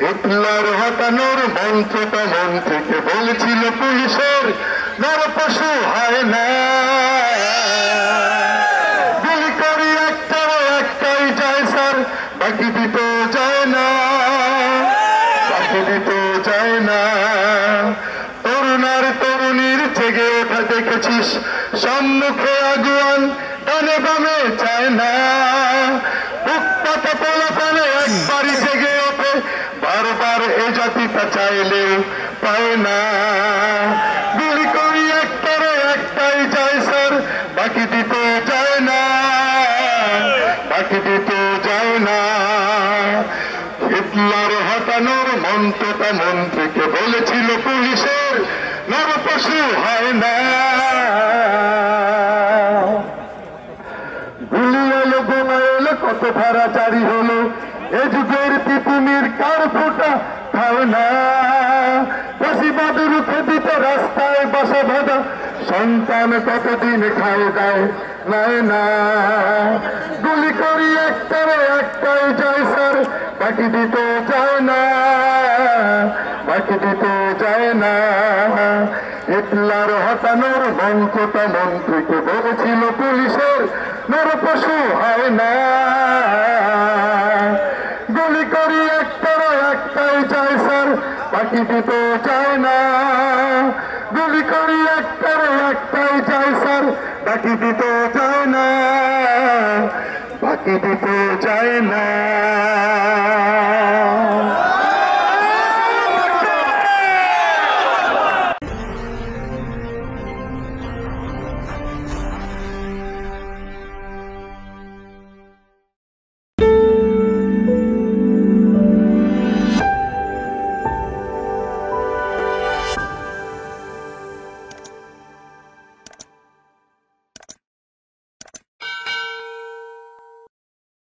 Hitler হটানোর মন্ত্রটা মন থেকে বলেছিল পুলিশের নরপশু হয় না। গুলি করি একটাই যায় স্যার, বাকি দিতে যায় না, বাকি দিতে যায় না। তরুণার তরুণীর জেগে ওঠা দেখেছিস, সম্মুখে আগুয়ান ডানে বামে চায় না। বুক পাতা পোলা পানে একবারই জেগে ওঠে, বারবার এ জাতিটা চাইলেও পায় না। গুলি করি একটাই যায় স্যার, বাকি দিতে যায় না, বাকি দিতে যায় না। হিটলার হটানোর মন্ত্রটা মন থেকে বলেছিল পুলিশের নরপশু হয় না। গুলি এলো বোমা এলো কত ধারা জারি হলো, এ যুগের পিপুনির কার ফোটা খাও না। ফাঁসিবাদ রুখে দিতে রাস্তায় বাসা বাঁধা সন্তান কতদিন খায় দায় নেয় না। গুলি করি একটাই যায় স্যার, বাকি দিতে যায় না, বাকি দিতে যায় না। হিটলার হটানোর মন্ত্রটা মন্ত্রীকে বলেছিল পুলিশের নরপশু হয় না। গুলি করি একটাই যায় স্যার, বাকি দিতে যায় না। গুলি করি একটাই যায় স্যার, বাকি দিতে যায় না, বাকি দিতে যায় না।